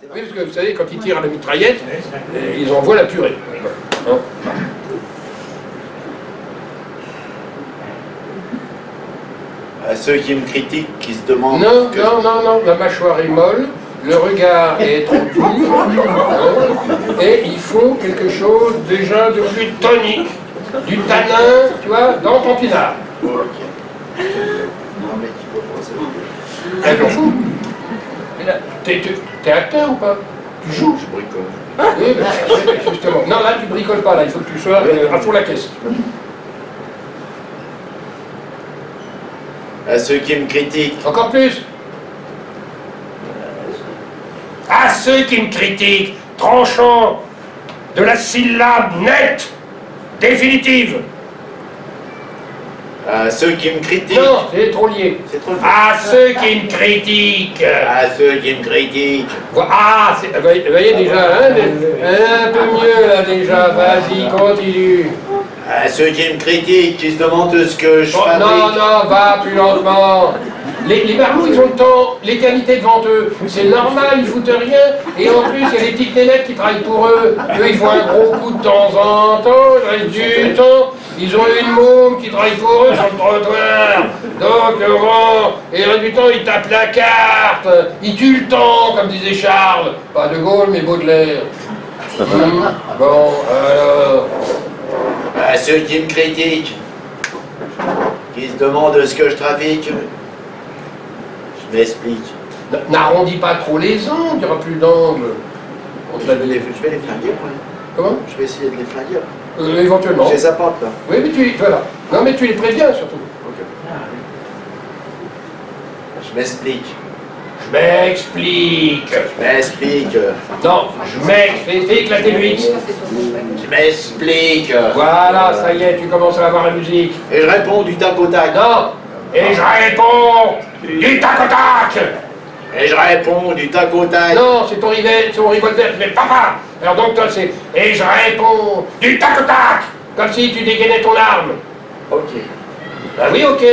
Oui, parce que vous savez, quand ils tirent à la mitraillette, ils envoient la purée. Hein? À ceux qui me critiquent, qui se demandent... Non, non, non, non, la mâchoire est molle, le regard est tranquille, hein, et il faut quelque chose déjà de plus tonique, du tanin, tu vois, dans ton pinard. Ok. Non, mais qui peut penser? Elle m'en fout. T'es acteur ou pas? Tu joues? Je bricole. Oui, ben, justement. Non, là, tu bricoles pas, là, il faut que tu sois à fond la caisse. À ceux qui me critiquent. Encore plus. À ceux qui me critiquent, tranchant de la syllabe nette, définitive. À ceux qui me critiquent. Non, c'est trop lié. C'est trop lié. À ceux qui me critiquent. À ceux qui me critiquent. Ah, vous voyez déjà, hein, un peu mieux là déjà, vas-y, continue. À ceux qui me critiquent, qui se demandent ce que je fabrique. Non, non, va plus lentement. Les marmots, ils ont le temps, l'éternité devant eux. C'est normal, ils foutent rien. Et en plus, il y a des petites nénettes qui travaillent pour eux. Eux, ils font un gros coup de temps en temps, ils restent du temps. Ils ont une môme qui travaille pour eux sur le trottoir. Donc, et le reste du temps, ils tapent la carte. Ils tuent le temps, comme disait Charles. Pas De Gaulle, mais Baudelaire. Bon, alors... À ceux qui me critiquent, qui se demandent ce que je trafique, je m'explique. N'arrondis pas trop les angles, il n'y aura plus d'angles. Je vais les flinguer, moi. Comment? Je vais essayer de les flinguer. Éventuellement. Je les apporte, là. Oui, mais voilà. Non, mais tu les préviens, surtout. Ok. Je m'explique. Je m'explique. Je m'explique. Non, je m'explique. Fais éclater le X. Je m'explique. Voilà, ça y est, tu commences à avoir la musique. Et je réponds du tac au tac. Non. Et je réponds du tac au tac. Et je réponds du tac au tac. Non, c'est ton revolver qui fait papa. Alors donc toi c'est et je réponds du tac au tac. Comme si tu dégainais ton arme. Ok. Ah oui, ok.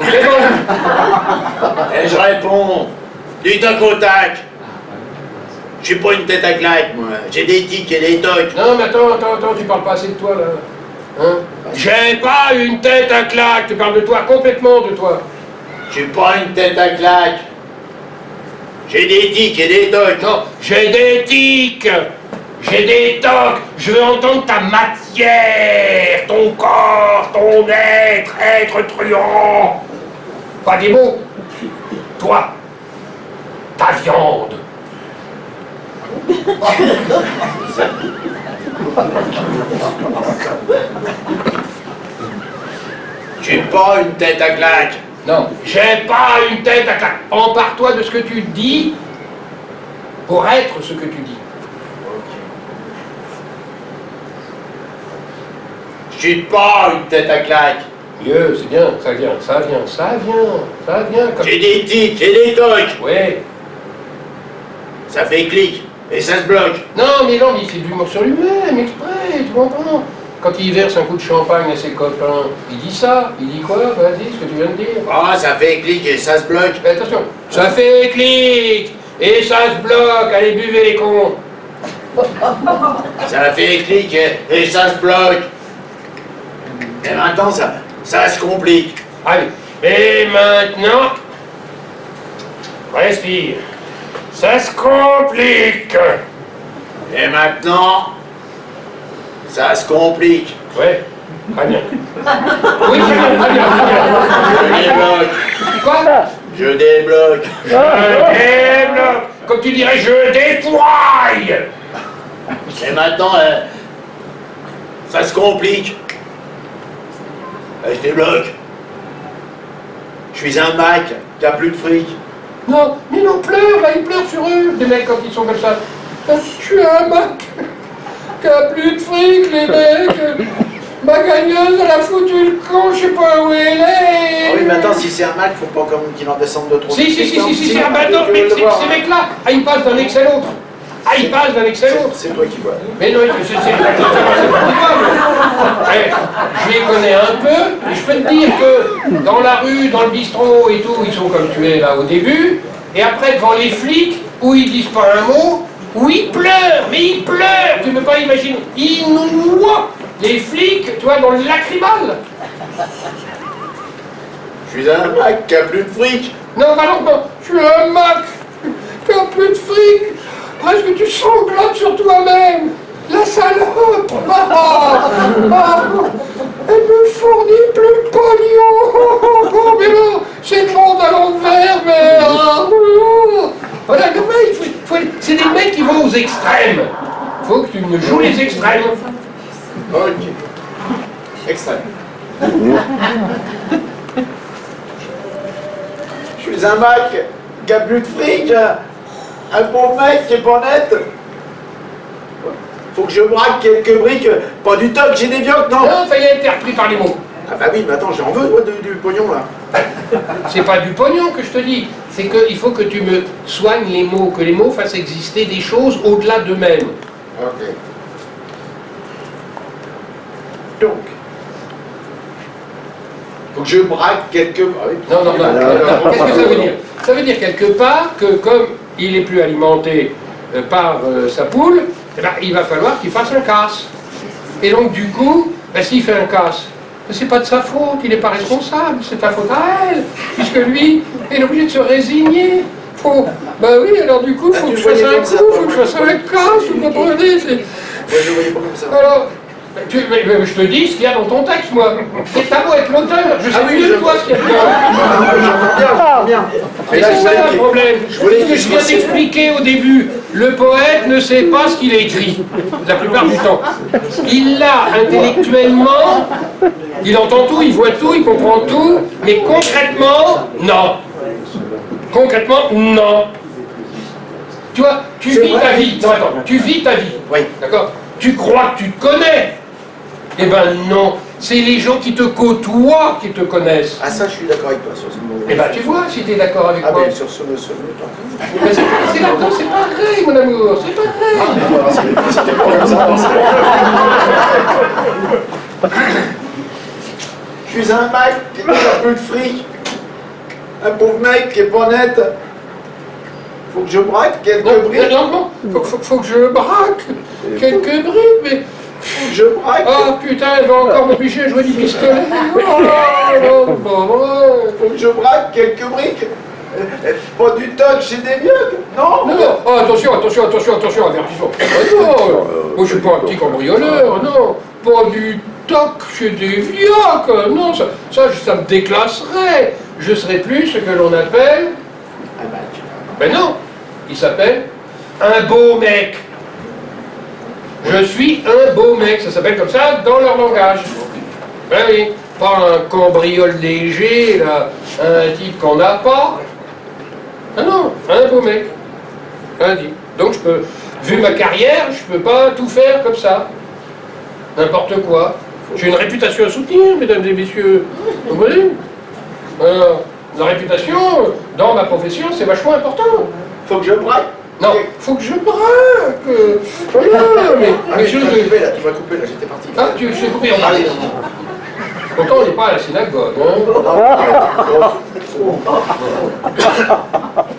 C'est bon. Et je réponds du tac au tac. Je suis pas une tête à claque, moi. J'ai des tics et des tocs. Non, mais attends, tu parles pas assez de toi, là. Hein? J'ai pas une tête à claque, tu parles de toi, complètement de toi. Je suis pas une tête à claque. J'ai des tics et des tocs. Non, j'ai des tics, j'ai des tocs, je veux entendre ta matière, ton corps, ton être truand. Pas des mots. Toi, ta viande. J'ai pas une tête à claque. Non, j'ai pas une tête à claque. Empare-toi de ce que tu dis pour être ce que tu dis. J'ai pas une tête à claque. Mieux, c'est bien, ça vient. Comme... J'ai des tics et des tocs. Ouais. Ça fait clic et ça se bloque. Non, mais il fait de l'humour sur lui-même, exprès, tu comprends? Quand il verse un coup de champagne à ses copains, il dit ça. Il dit quoi? Vas-y, ce que tu viens de dire. Ah, ça fait clic et ça se bloque. Mais attention, ça fait clic et ça se bloque. Allez, buvez les cons. Ça fait clic et ça se bloque. Et maintenant, ça se complique. Allez, et maintenant, respire. Ça se complique. Et maintenant, ça se complique. Ouais, très bien. Oui, très bien. Je débloque. Quoi? Je débloque. Je débloque. Comme tu dirais, je déploie. Et maintenant, ça se complique. Je débloque. Je suis un Mac qui a plus de fric. Non, mais non, pleure, là, ils pleurent sur eux, des mecs, quand ils sont comme ça. Je suis un Mac qui a plus de fric, les mecs. Ma gagneuse, elle a foutu le camp, je sais pas où elle est. Ah oui, mais attends, si c'est un Mac, faut pas qu'il en descende de trop. Si, c'est un bateau, mais ces mecs-là, ils passent d'un ex à l'autre. Ah, ils passent d'un ex à l'autre. C'est toi qui vois. Mais non, c'est je les connais un peu, et je peux te dire que dans la rue, dans le bistrot et tout, ils sont comme tu es là au début, et après devant les flics, où ils disent pas un mot, où il pleure, mais il pleure, tu ne peux pas imaginer. Il nous noie, les flics, tu vois, dans le lacrymal. Je suis un mec qui a plus de fric. Non, non, je suis un Mac qui a plus de fric. Presque tu sanglotes sur toi-même. La salope. Elle me fournit plus de pognon. Oh, mais non, c'est le monde à l'envers, merde. Voilà, c'est des mecs qui vont aux extrêmes. Faut que tu me joues les extrêmes. Ok. Extrême. Je suis un mec qui a plus de fric, un pauvre mec qui est pas net. Faut que je braque quelques briques, pas du toc, j'ai des vioques, non? Non, ça y est, t'es repris par les mots. Ah bah oui, mais attends, j'en veux, moi, du pognon, là. C'est pas du pognon que je te dis, c'est qu'il faut que tu me soignes les mots, que les mots fassent exister des choses au-delà d'eux-mêmes. Ok. Donc, faut que je braque quelques... Ah oui. Non. Qu'est-ce que ça veut dire? Ça veut dire quelque part que comme il est plus alimenté par sa poule, eh ben, il va falloir qu'il fasse un casse. Et donc du coup, ben, s'il fait un casse, c'est pas de sa faute, il n'est pas responsable, c'est ta faute à elle, puisque lui, il est obligé de se résigner. Ben oui, alors du coup, il faut que je fasse un coup, il faut que je fasse un casse, vous comprenez? Ouais, je voyais pas comme ça. Alors, mais je te dis ce qu'il y a dans ton texte, moi. C'est ta beau être l'auteur, je sais mieux que toi ce qu'il y a dedans. J'entends bien. Mais c'est ça le problème. C'est ce que je viens d'expliquer au début. Le poète ne sait pas ce qu'il écrit, la plupart du temps. Il l'a intellectuellement, il entend tout, il voit tout, il comprend tout, mais concrètement, non. Concrètement, non. Tu vois, tu vis ta vie. Non, attends, tu vis ta vie. Oui. D'accord? Tu crois que tu te connais. Eh ben non, c'est les gens qui te côtoient qui te connaissent. Ah ça, je suis d'accord avec toi sur ce mot. Eh ben tu vois, si tu es d'accord avec moi. Ah ben sur ce mot, C'est pareil, mon amour, c'est pareil. C'était pas comme ça. Je suis un mec qui a un peu de fric. Un pauvre mec qui est pas net. Faut que je braque quelques briques. Non, faut que je braque quelques briques, mais... Faut que je braque. Ah putain, elle va encore m'obliger à jouer du pistolet. Faut que je braque quelques briques. Pas du toc chez des vieux. Non. Non, oh, attention, avertissement. Ah, non, moi je suis pas un petit cambrioleur, non. Pas du toc chez des vioques, non, ça me déclasserait. Je serais plus ce que l'on appelle... Un mec. Ben non, il s'appelle un beau mec. Je suis un beau mec, ça s'appelle comme ça dans leur langage. Ben oui, pas un cambriole léger, là, un type qu'on n'a pas. Ah non, un beau mec. Un dit. Donc je peux, vu ma carrière, je peux pas tout faire comme ça. N'importe quoi. J'ai une réputation à soutenir, mesdames et messieurs. Vous voyez? La réputation, dans ma profession, c'est vachement important. Faut que je braque. Non, faut que je braque. Voilà, mais tu m'as coupé là, j'étais parti. Ah, je suis coupé en parler. Pourtant, on n'est pas à la synagogue.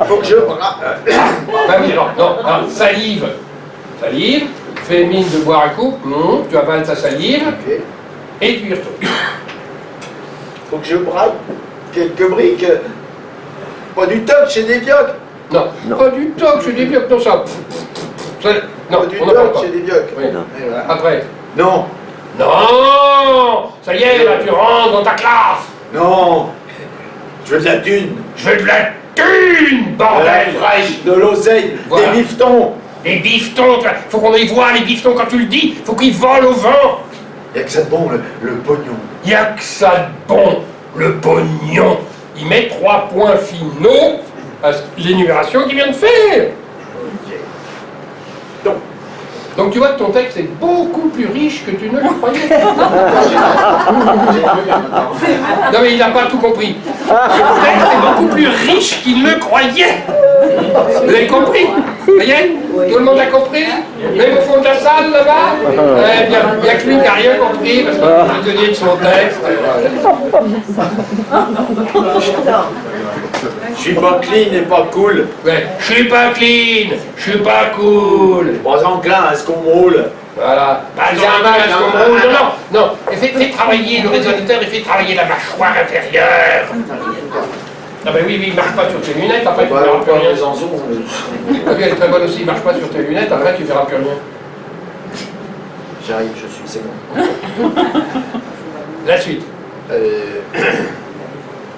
Faut que je braque. Ben oui, non, salive. Salive, fais mine de boire un coup, tu avales ta salive, et tu y retournes. Faut que je braque quelques briques. Pas du toc chez des vioques. Non, pas du toc chez des vioques, non, ça. Non, pas du on n'en parle toc pas. chez des vioques. Oui. Voilà. Après. Non. Non! Ça y est, là, tu rentres dans ta classe! Non. Je veux de la thune. Je veux de la thune, bordel! De la fraîche, de l'oseille, Voilà. des bifetons. Les bifetons, faut qu'on y voit les bifetons quand tu le dis, faut qu'ils volent au vent! Il n'y a que ça de bon, le pognon. Il n'y a que ça de bon, le pognon! Il met 3 points finaux à l'énumération qu'il vient de faire! Donc tu vois que ton texte est beaucoup plus riche que tu ne le croyais. Non mais il n'a pas tout compris. Ton texte est beaucoup plus riche qu'il ne le croyait. Vous avez compris? Vous voyez? Tout le monde a compris? Même au fond de la salle, là-bas? Eh bien, il n'y a que lui qui n'a rien compris, parce qu'il est prisonnier de son texte. Je suis pas clean et pas cool. Ouais, je suis pas clean, je suis pas cool. Pas enclin à ce qu'on me roule. Voilà. Pas non, non. Fais travailler le résonateur et fais travailler la mâchoire inférieure. Ah ben oui, il marche pas sur tes lunettes, après tu verras plus rien. Les anzons. Elle est très bonne aussi, il marche pas sur tes lunettes, après tu verras plus rien. J'arrive, c'est bon. La suite.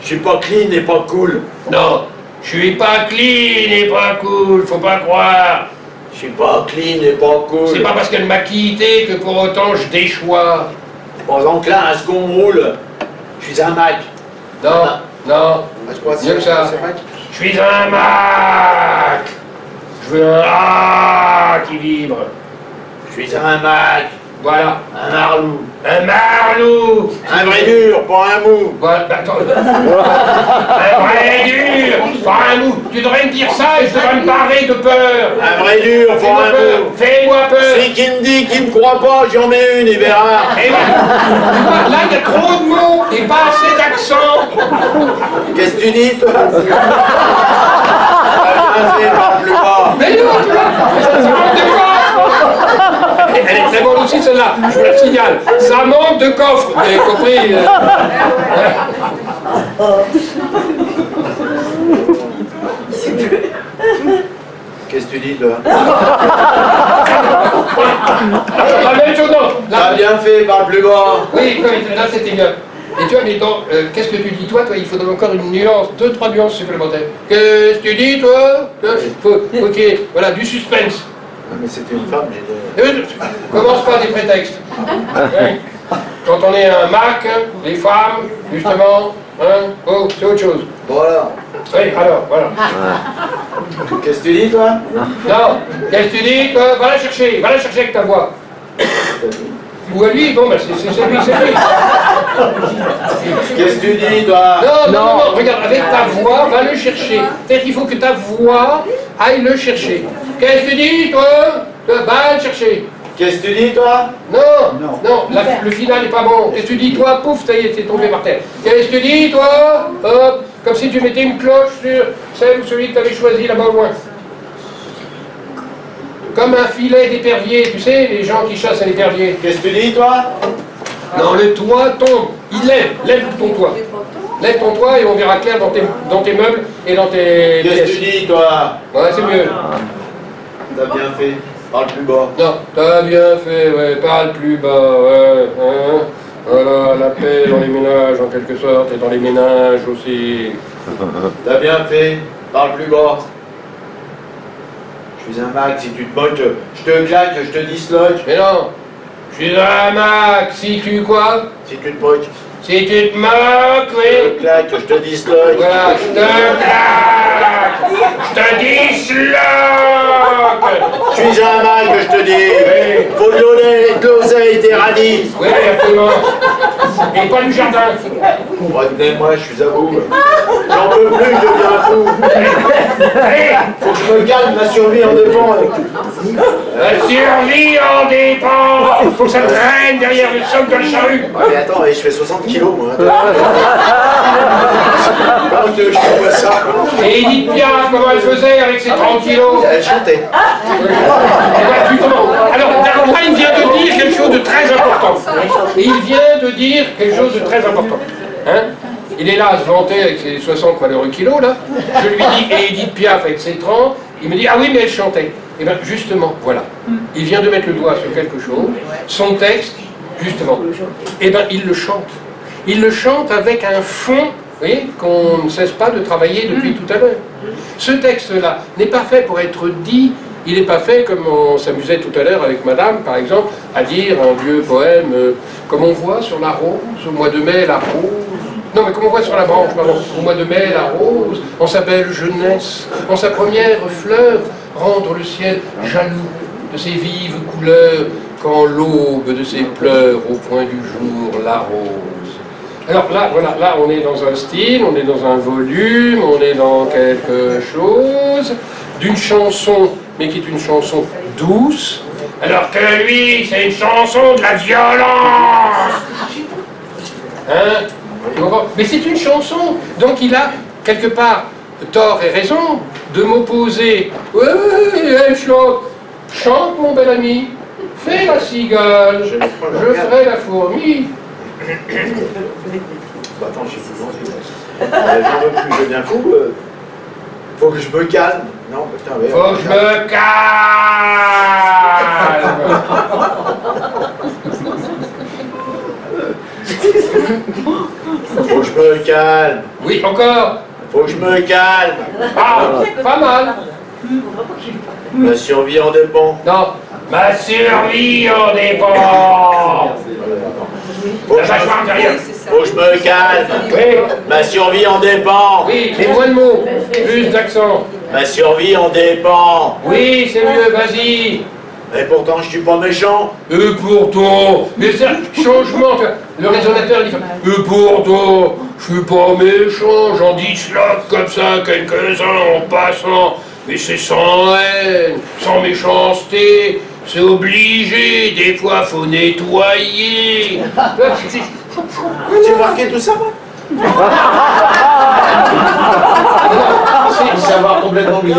Je suis pas clean et pas cool. Non, je suis pas clean et pas cool, faut pas croire. Je suis pas clean et pas cool. C'est pas parce qu'elle m'a quitté que pour autant je déchois. Pas enclin à ce qu'on me roule. Je suis un Mac. Non, non, Mieux que ça. Je suis un Mac. Je veux un A qui vibre. Je suis un Mac. Voilà. Un marlou. Un marlou. Un vrai dur, pas un mou. Voilà, attends. Un vrai dur, pas un mou. Tu devrais me dire ça et je devrais me parler de peur. Un vrai dur, pas Fais-moi un peur. mou. Fais-moi peur. Celui qui me dit qu'il me croit pas, j'en mets une, il verra. Eh ben, là, il y a trop de mots et pas assez d'accent. Qu'est-ce que tu dis, toi? Parle plus bas. Mais non, tu vois, ça manque de coffre. Elle est très bonne aussi, celle-là, je vous la signale. Ça manque de coffre, vous avez compris. Qu'est-ce que tu dis, toi? La même chose, non. T'as bien fait, parle plus bas. Oui, là, c'était bien. Et tu vois, mais qu'est-ce que tu dis, toi? Il faudrait encore une nuance, 2-3 nuances supplémentaires. Qu'est-ce que tu dis, toi? Ok, voilà, du suspense. Non, mais c'était une femme, j'ai dit. Commence pas des prétextes. Ouais. Quand on est un Mac, les femmes, justement, hein, oh, c'est autre chose. Voilà. Oui, alors, voilà. Qu'est-ce que tu dis, toi? Non, qu'est-ce que tu dis, toi? Va la chercher avec ta voix. Ou à lui, bon, ben c'est lui. Qu'est-ce que tu dis, toi? Non, regarde, avec ta voix, va le chercher. C'est-à-dire qu'il faut que ta voix aille le chercher. Qu'est-ce que tu dis, toi? Va le chercher. Qu'est-ce que tu dis, toi? Non, le final n'est pas bon. Qu'est-ce que tu dis, toi? Pouf, ça y est, c'est tombé par terre. Qu'est-ce que tu dis, toi? Hop, comme si tu mettais une cloche sur celle ou celui que tu avais choisi là-bas au loin. Comme un filet d'épervier, tu sais, les gens qui chassent à l'épervier. Qu'est-ce que tu dis, toi? Non, le toit tombe. Il lève ton toit. Lève ton toit et on verra clair dans tes meubles et dans tes Qu'est-ce pièces. que tu dis, toi? Ouais, c'est mieux. T'as bien fait. Parle plus bas. Non, t'as bien fait, ouais, parle plus bas, ouais. Hein. Voilà, la paix dans les ménages en quelque sorte, et dans les ménages aussi. T'as bien fait. Parle plus bas. Je suis un Mac, si tu te moques, je te claque, je te disloque. Mais non, je suis un Mac, si tu quoi? Si tu te moques, Si tu te moques, je oui. te claque, je te disloque. Voilà, je te claque, je te disloque. Je suis un Mac, je te dis. Faut de l'oseille, t'es radis. Oui, absolument. Et pas du jardin. Retenez-moi, je suis à vous. J'en peux plus, je deviens fou. Faut que je me calme, ma survie en dépend. La survie en dépend. Faut que ça traîne derrière le socle de la charrue. Ouais, mais attends, je fais 60 kilos, moi. Comment tu veux que je te vois ça? Et Edith Piaf, comment elle faisait avec ses 30 kilos? Elle chantait. Alors, là, il vient de dire quelque chose de très important. Et il vient de dire quelque chose de très important. Hein? Il est là à se vanter avec ses 60 malheureux kilos, là. Je lui dis, et Edith Piaf avec ses 30, il me dit, ah oui, mais elle chantait. Et bien, justement, voilà. Il vient de mettre le doigt sur quelque chose. Son texte, justement. Et bien, il le chante. Il le chante avec un fond, vous voyez, qu'on ne cesse pas de travailler depuis tout à l'heure. Ce texte-là n'est pas fait pour être dit. Il n'est pas fait comme on s'amusait tout à l'heure avec madame, par exemple, à dire un vieux poème, comme on voit sur la rose, au mois de mai, la rose. Non, mais comme on voit sur la branche, pardon, au mois de mai, la rose, en sa belle jeunesse, en sa première fleur, rendre le ciel jaloux de ses vives couleurs, quand l'aube de ses pleurs, au point du jour, la rose. Alors là, voilà, là on est dans un style, on est dans un volume, on est dans quelque chose d'une chanson, mais qui est une chanson douce, alors que lui, c'est une chanson de la violence. Hein? Mais c'est une chanson, donc il a quelque part tort et raison de m'opposer. Ouais, elle chante, chante mon bel ami, fais la cigale, je ferai la fourmi. Bah, attends, j'ai plus envie. J'en veux plus, je deviens fou. Faut que je me calme. Non, putain, mais. Faut que je me calme. Faut que je me calme. Oui, encore. Faut que je me calme. Ah, pas mal. Ma survie en dépend. Non, ma survie en dépend. Faut que La mâchoire inférieure. Faut que je me calme. Oui, Ma survie en dépend. oui, mais moins de mots, plus d'accent. Ma survie en dépend. Oui, c'est mieux, vas-y. Et pourtant, je suis pas méchant. Et pourtant, mais c'est un changement, tu vois. Le résonateur il fait. Et pourtant, je suis pas méchant, j'en disloque comme ça quelques-uns en passant. Mais c'est sans haine, sans méchanceté, c'est obligé, des fois faut nettoyer. J'ai marqué tout ça, moi. Ça va complètement oublier.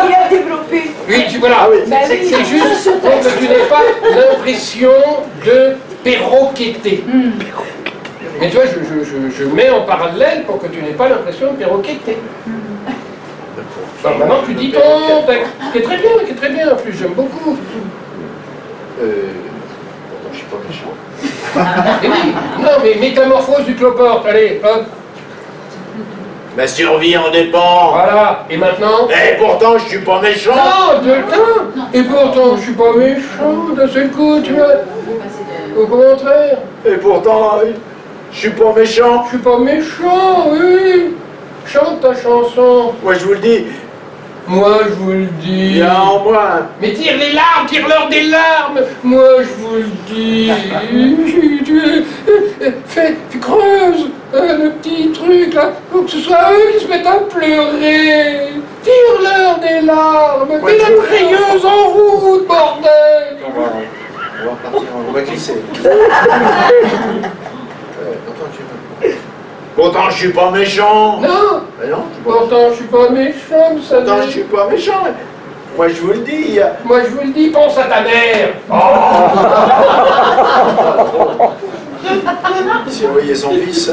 Il a développé. Oui, voilà. Ah oui. C'est juste pour que tu n'aies pas l'impression de perroqueter. Mais tu vois, je mets en parallèle pour que tu n'aies pas l'impression de perroqueter. Alors maintenant, tu dis ton texte, qui est très bien, en plus, j'aime beaucoup. Pourtant, je suis pas méchant. Et oui, non, mais métamorphose du cloporte, allez, hop. Ma survie en dépend. Voilà, et maintenant. Et pourtant, je suis pas méchant. Non, et pourtant, je suis pas méchant, d'un seul coup, tu vois. Au contraire, Et pourtant, je suis pas méchant. je suis pas méchant, oui. Chante ta chanson. Moi, je vous le dis, Moi, je vous le dis. il y a en moi. Mais tire les larmes, tire-leur des larmes. Moi, je vous le dis. Fais, creuse le petit truc là, pour que ce soit eux qui se mettent à pleurer. Tire-leur des larmes. Ouais, Mets la tu- crayeuse en route, bordel. On va repartir, on va glisser. Pourtant, je suis pas méchant. Non, Ben non, pourtant, je suis pas méchant, vous pourtant, je savez. suis pas méchant. Moi, je vous le dis, il y a... Moi, je vous le dis, pense à ta mère. Si vous voyez son fils.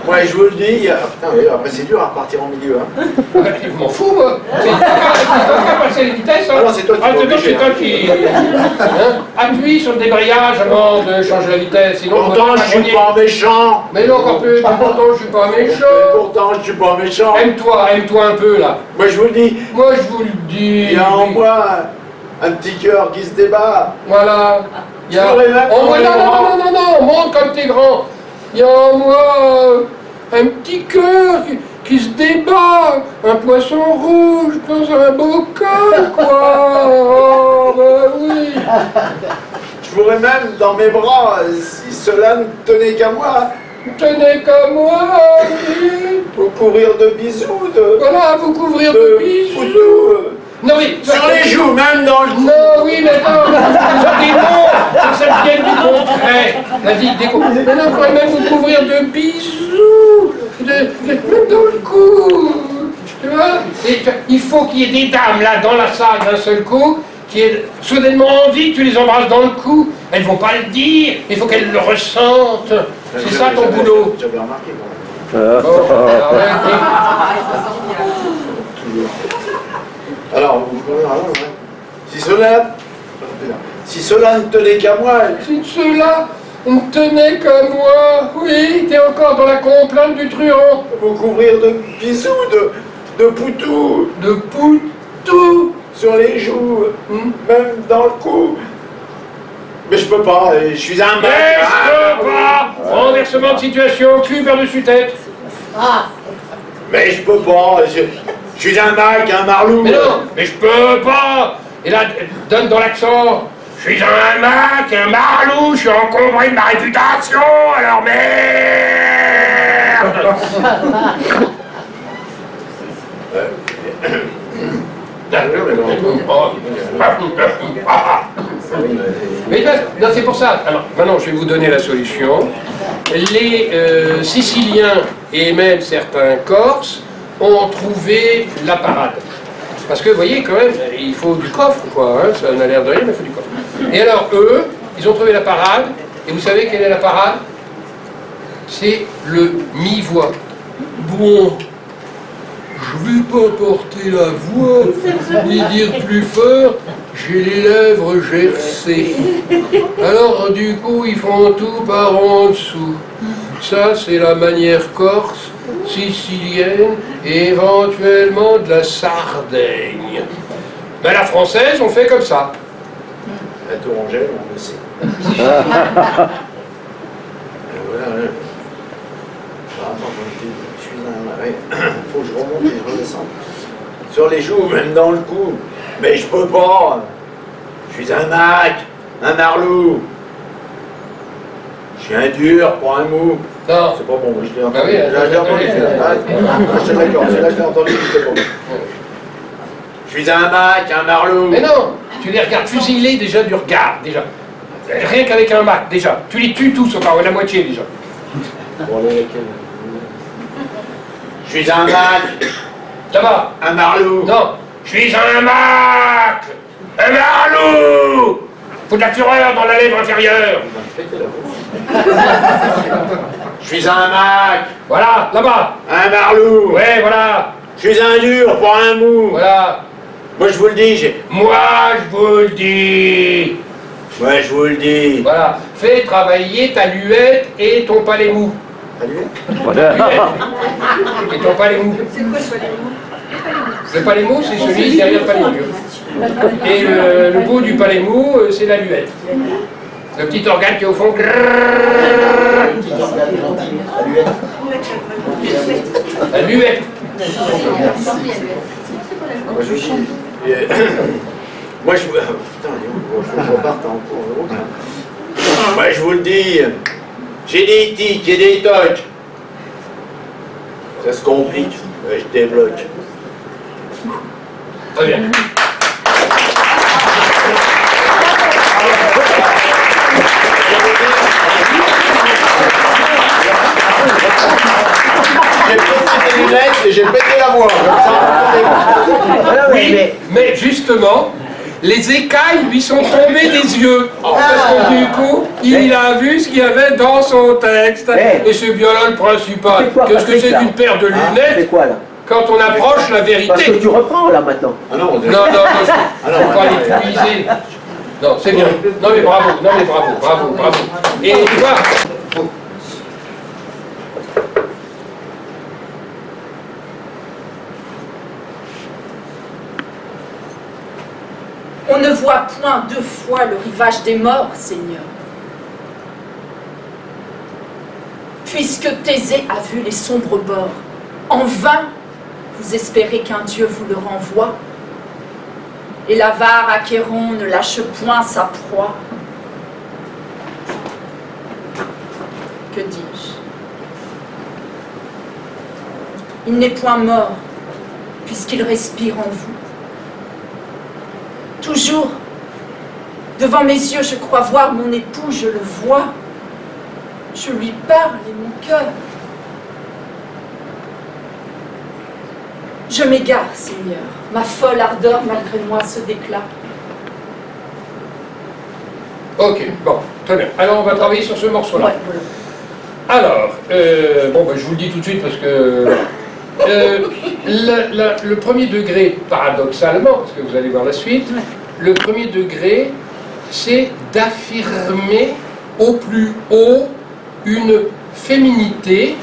Moi, je vous le dis, il y a... Putain, oui, après, c'est dur à repartir en milieu. Hein. Je m'en fous, moi. C'est toi qui as passé les vitesses. Hein. Ah non, c'est toi qui Ah, m'as c'est obligé, toi qui... Hein. Appuie sur le débrayage avant de changer la vitesse. Sinon, Pourtant, je suis pas méchant. Mais non, encore plus. Pourtant, je suis pas Et méchant. pourtant, je suis pas méchant. Aime-toi un peu, là. Moi, je vous le dis, Moi, je vous le dis. il y a en moi un petit cœur qui se débat. Voilà. Il y a... Je pourrais même Oh, prendre les bras. non, monte comme t'es grand. Il y a en moi un petit cœur qui se débat, un poisson rouge dans un bocal, quoi. Oh, bah oui. Je pourrais même, dans mes bras, si cela ne tenait qu'à moi, Tenez qu'à moi, oui. vous courir de bisous, Voilà, vous couvrir de de bisous. poutous. Non, oui. Sur les joues, même dans le cou. Non, oui, mais non, c'est des mots, c'est que ça vient du concret. Vas-y, déco. Mais non, on pourrait même vous couvrir de bisous, même dans le cou. Tu vois? Et il faut qu'il y ait des dames là dans la salle d'un seul coup qui aient soudainement envie que tu les embrasses dans le cou. Elles vont pas le dire, il faut qu'elles le ressentent. C'est ça ton boulot. J'avais remarqué. Bon, alors, ouais, Alors, si cela ne tenait qu'à moi, si ceux-là ne tenaient qu'à moi, oui, t'es encore dans la complainte du truand. vous couvrir de bisous, de poutous, De poutou. sur les joues, même dans le cou. Mais je peux pas, je suis un mec. Mais je peux pas. Renversement de situation, cul par-dessus tête. Mais je peux pas, je suis un mec, un marlou. Mais non, mais je peux pas. Et là, donne dans l'accent. Je suis un Mac, un marlou, je suis encombré de ma réputation, alors merde. Mais non, c'est pour ça. Alors, maintenant, je vais vous donner la solution. Les Siciliens et même certains Corses ont trouvé la parade. Parce que, vous voyez, quand même, il faut du coffre, quoi. Hein, ça n'a l'air de rien, mais il faut du coffre. Et alors, eux, ils ont trouvé la parade. Et vous savez quelle est la parade? C'est le mi-voix. Bon, je vais pas porter la voix, ni dire plus fort, j'ai les lèvres gercées. Alors, du coup, ils font tout par en dessous. Ça, c'est la manière corse, sicilienne et éventuellement de la Sardaigne. Mais la française, on fait comme ça. La tourangelle, on le sait. Voilà, là. Attends, je suis un... Ouais. Faut que je remonte et je redescende. Sur les joues, même dans le cou. Mais je peux pas. Je suis un Mac, un marlou. Je suis un dur pour un mou. Non. C'est pas bon, je l'ai entendu. Bah oui, Je l'ai entendu, celui-là. Je suis d'accord, celui-là, je l'ai entendu, c'est bon. Je suis un Mac, un marlou. Mais non, tu les regardes fusillés déjà du regard, déjà. Rien qu'avec un Mac, déjà. Tu les tues tous, enfin, la moitié déjà. Bon, allez, laquelle? Je suis un Mac. Ça va? Un marlou. Non, je suis un Mac. Un marlou. Faut de la fureur dans la lèvre inférieure. Je suis un Mac. Voilà, là-bas. Un marlou. Ouais, voilà. Je suis un dur pour un mou. Voilà. Moi, je vous le dis, j'ai... Moi, je vous le dis. Ouais, je vous le dis. Voilà. Fais travailler ta luette et ton palais mou. Voilà. Et ton palais mou. C'est quoi le palais mou? Le palais mou, c'est celui derrière le palais mou. Et le bout du palais mou, c'est la luette. Le petit organe qui est au fond. La luette. Moi, je vous... Putain, faut que je reparte en cours de route. Moi, je vous le dis, j'ai des tics et des tocs. Ça se complique. Je débloque. Très bien. J'ai pété les lunettes et j'ai pété la voix. Comme ça, Oui, mais justement, les écailles lui sont tombées des yeux. Parce que du coup, il a vu ce qu'il y avait dans son texte. Et c'est bien là le principal. Qu'est-ce que c'est qu'une paire de lunettes? C'est quoi là? Quand on approche la vérité. Parce que tu reprends là maintenant. Ah non, Non, faut pas l'épuiser. Non, c'est bien. Non mais bravo, non mais bravo, bravo, bravo. Et tu vois, On ne voit point deux fois le rivage des morts, Seigneur. Puisque Thésée a vu les sombres bords, en vain vous espérez qu'un Dieu vous le renvoie. Et l'avare Achéron ne lâche point sa proie. Que dis-je? Il n'est point mort, puisqu'il respire en vous. Toujours, devant mes yeux, je crois voir mon époux, je le vois. Je lui parle et mon cœur. Je m'égare, Seigneur. Ma folle ardeur, malgré moi, se déclare. ok, bon, très bien. Alors on va travailler sur ce morceau-là. Ouais, voilà. Alors, bon, ben, je vous le dis tout de suite parce que le premier degré, paradoxalement, parce que vous allez voir la suite, le premier degré, c'est d'affirmer au plus haut une féminité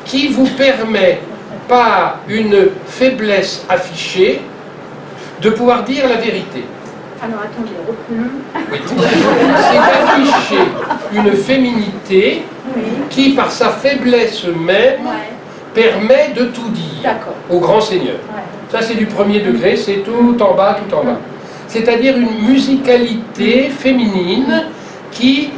qui vous permet, par une faiblesse affichée, de pouvoir dire la vérité. Alors attendez, reprenons. Oui. C'est d'afficher une féminité qui, par sa faiblesse même, permet de tout dire D'accord. au grand seigneur. Ouais. Ça, c'est du premier degré, c'est tout en bas, tout en bas. c'est-à-dire une musicalité féminine qui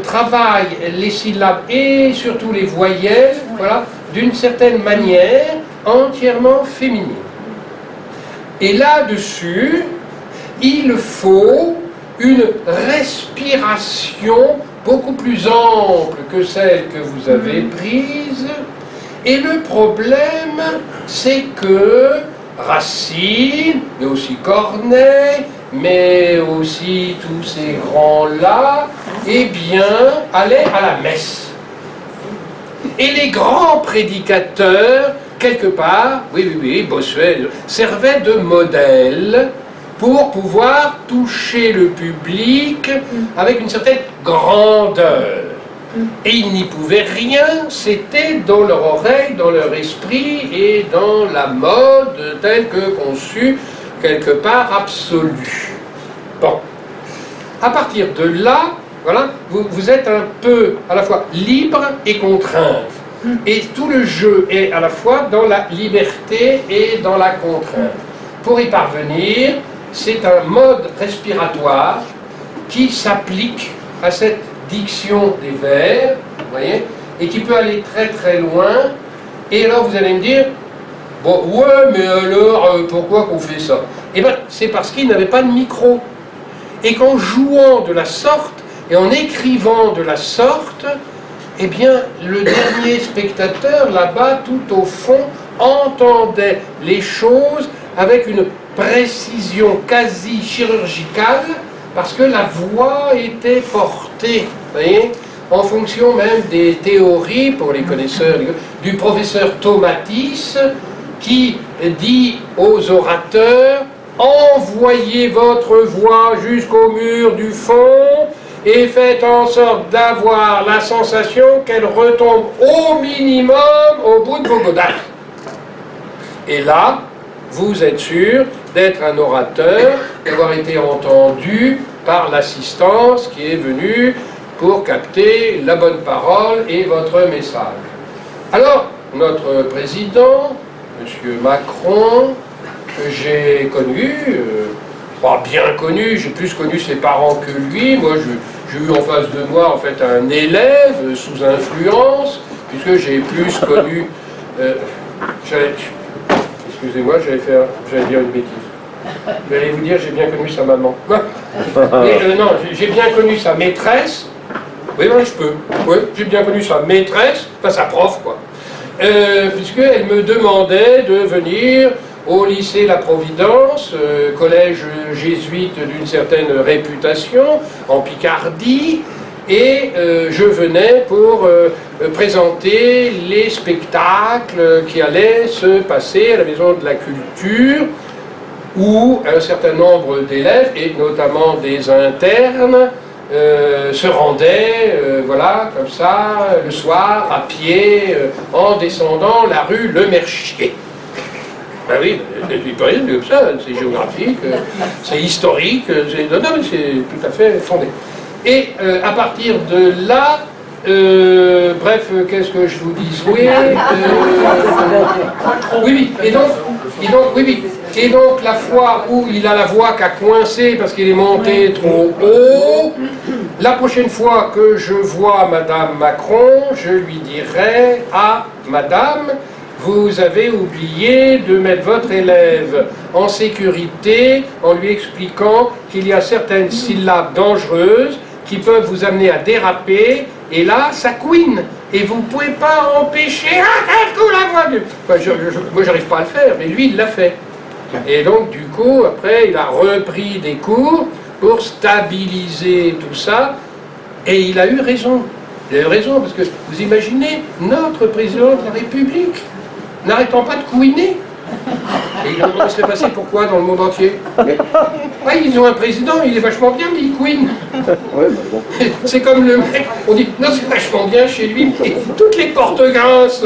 travaille les syllabes et surtout les voyelles, voilà, d'une certaine manière entièrement féminine. Et là-dessus, il faut une respiration beaucoup plus ample que celle que vous avez prise. Et le problème, c'est que Racine, mais aussi Corneille, mais aussi tous ces grands-là, eh bien, allaient à la messe. Et les grands prédicateurs, quelque part, oui, Bossuet, servaient de modèle pour pouvoir toucher le public avec une certaine grandeur. Et ils n'y pouvaient rien, c'était dans leur oreille, dans leur esprit et dans la mode telle que conçue, quelque part absolue. Bon. À partir de là, voilà, vous êtes un peu à la fois libre et contrainte. Et tout le jeu est à la fois dans la liberté et dans la contrainte. Pour y parvenir, c'est un mode respiratoire qui s'applique à cette diction des vers, vous voyez, et qui peut aller très très loin. Et alors vous allez me dire, bon, ouais, mais alors pourquoi qu'on fait ça? Eh bien, c'est parce qu'il n'avait pas de micro. Et qu'en jouant de la sorte, et en écrivant de la sorte, eh bien, le dernier spectateur, là-bas, tout au fond, entendait les choses avec une précision quasi chirurgicale, parce que la voix était portée, vous voyez, en fonction même des théories, pour les connaisseurs, du professeur Tomatis, qui dit aux orateurs, envoyez votre voix jusqu'au mur du fond, et faites en sorte d'avoir la sensation qu'elle retombe au minimum au bout de vos godasses. Et là, vous êtes sûr d'être un orateur, d'avoir été entendu par l'assistance qui est venue pour capter la bonne parole et votre message. Alors, notre président, M. Macron, que j'ai connu, pas bien connu, j'ai plus connu ses parents que lui. Moi, j'ai eu en face de moi en fait un élève sous influence, puisque j'ai plus connu. Excusez-moi, j'allais dire une bêtise. J'allais vous dire, j'ai bien connu sa maman. Mais non, j'ai bien connu sa maîtresse. Oui, je peux. Oui, j'ai bien connu sa maîtresse, enfin sa prof, quoi. Puisqu'elle me demandait de venir au lycée La Providence, collège jésuite d'une certaine réputation, en Picardie, et je venais pour présenter les spectacles qui allaient se passer à la Maison de la Culture, où un certain nombre d'élèves, et notamment des internes, se rendaient, voilà, comme ça, le soir, à pied, en descendant la rue Le Merchier. Ben oui, c'est pas rien comme ça, c'est géographique, c'est historique, non, mais c'est tout à fait fondé. Et à partir de là, bref, qu'est-ce que je vous dis? Oui, et donc la fois où il a la voix qui a coincé parce qu'il est monté trop haut, la prochaine fois que je vois Madame Macron, je lui dirai: ah, Madame, vous avez oublié de mettre votre élève en sécurité en lui expliquant qu'il y a certaines syllabes dangereuses qui peuvent vous amener à déraper, et là, ça couine. Et vous ne pouvez pas empêcher... la voix. Enfin, moi, j'arrive pas à le faire, mais lui, il l'a fait. Et donc, du coup, après, il a repris des cours pour stabiliser tout ça, et il a eu raison. Il a eu raison, parce que vous imaginez, notre président de la République, n'arrêtant pas de couiner. Et il serait passé pourquoi dans le monde entier? Ouais, ils ont un président, il est vachement bien, mais il couine. Ouais, bah bon. C'est comme le mec, on dit, non, c'est vachement bien chez lui, mais toutes les portes grincent.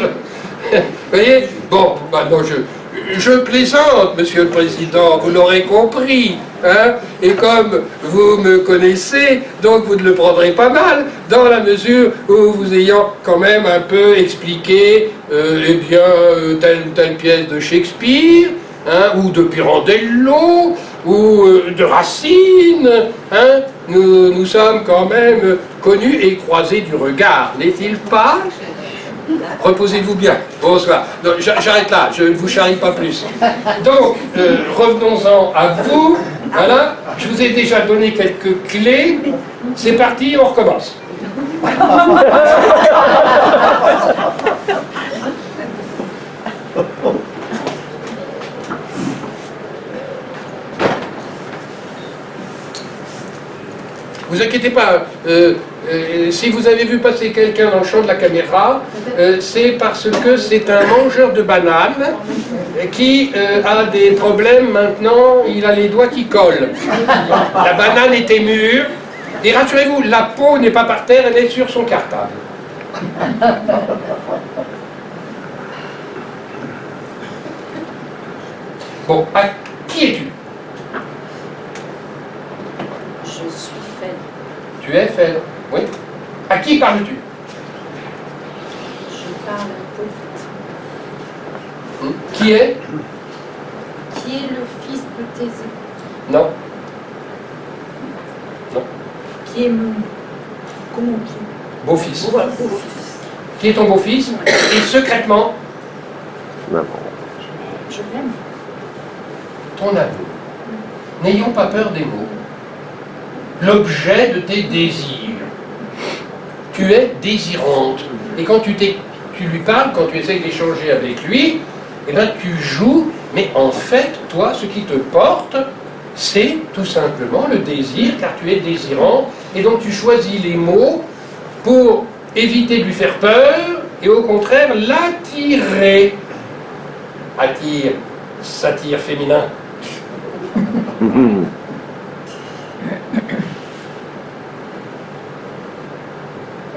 Vous voyez? Bon, bah non, je plaisante, monsieur le président, vous l'aurez compris. Hein? Et comme vous me connaissez, donc vous ne le prendrez pas mal, dans la mesure où vous ayant quand même un peu expliqué eh bien, telle ou telle pièce de Shakespeare, hein, ou de Pirandello, ou de Racine, hein, nous sommes quand même connus et croisés du regard, n'est-il pas? Reposez-vous bien. Bonsoir. J'arrête là, je ne vous charrie pas plus. Donc, revenons-en à vous. Voilà, je vous ai déjà donné quelques clés. C'est parti, on recommence. Vous inquiétez pas, si vous avez vu passer quelqu'un dans le champ de la caméra, c'est parce que c'est un mangeur de bananes qui a des problèmes maintenant, il a les doigts qui collent. La banane était mûre, et rassurez-vous, la peau n'est pas par terre, elle est sur son cartable. Bon, qui es-tu? Je suis Phèdre. Tu es Phèdre, oui. À qui parles-tu? Je parle un peu vite. Qui est? Qui est le fils de Thésée? Non. Non. Qui est mon... Comment qui? Beau-fils. Beau-fils. Qui est ton beau-fils? Et secrètement, Je l'aime. ton amour. N'ayons pas peur des mots. L'objet de tes désirs. Tu es désirante. Et quand tu lui parles, quand tu essayes d'échanger avec lui, eh bien tu joues, mais en fait, toi, ce qui te porte, c'est tout simplement le désir, car tu es désirant, et donc tu choisis les mots pour éviter de lui faire peur, et au contraire, l'attirer. Attire, satire féminin.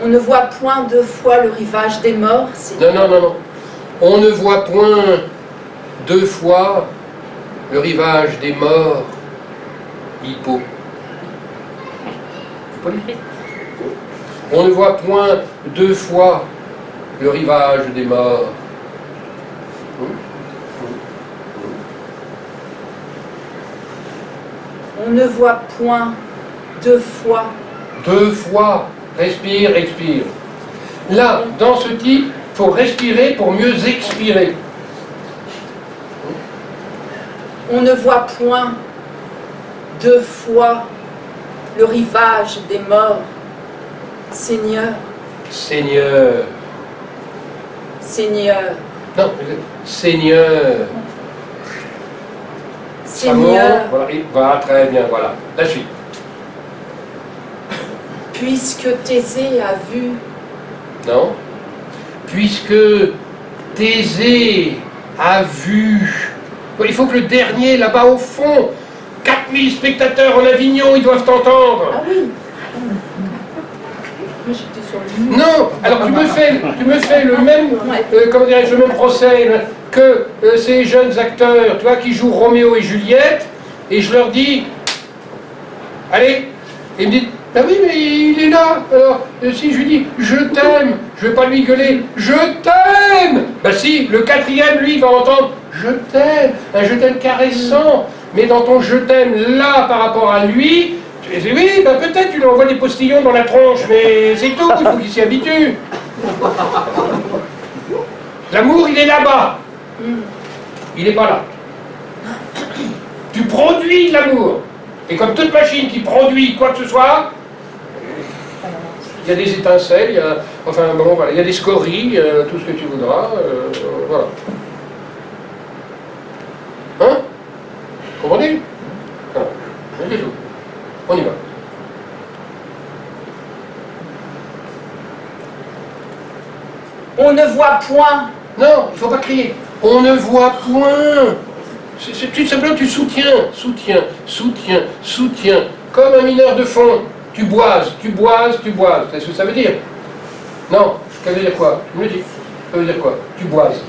On ne voit point deux fois le rivage des morts, c'est... Non, non, non, non. On ne voit point deux fois le rivage des morts. Hippo. On ne voit point deux fois le rivage des morts. On ne voit point deux fois. Deux fois. Respire, expire. Là, dans ce type, il faut respirer pour mieux expirer. On ne voit point deux fois le rivage des morts. Seigneur, Seigneur. Seigneur, Non, Seigneur. Seigneur, Voilà, voilà, très bien, voilà. La suite. puisque Thésée a vu, Non. Puisque Thésée a vu. Il faut que le dernier, là-bas au fond, 4000 spectateurs en Avignon, ils doivent t'entendre. ah oui, moi j'étais sur le... Non, alors tu me fais le même, comment dirais-je, le même procès là, que ces jeunes acteurs, tu vois, qui jouent Roméo et Juliette, et je leur dis, allez, et ils me disent, ben oui, mais il est là. Alors, si je lui dis, je t'aime, je vais pas lui gueuler, je t'aime. Ben si, le quatrième, lui, va entendre, je t'aime, un je t'aime caressant, mais dans ton je t'aime là, par rapport à lui, tu dis, oui, ben peut-être tu lui envoies des postillons dans la tronche, mais c'est tout, il faut qu'il s'y habitue. L'amour, il est là-bas. Il n'est pas là. Tu produis de l'amour. Et comme toute machine qui produit quoi que ce soit, il y a des étincelles, il y a, enfin bon, voilà, il y a des scories, tout ce que tu voudras, voilà. Hein? Comprenez? Voilà. C'est tout. On y va. On ne voit point. Non, il ne faut pas crier. On ne voit point. Tout simplement, tu soutiens. Comme un mineur de fond. Tu boises. Qu'est-ce que ça veut dire? Non, ça veut dire quoi? Tu me le dis. Ça veut dire quoi? Tu boises.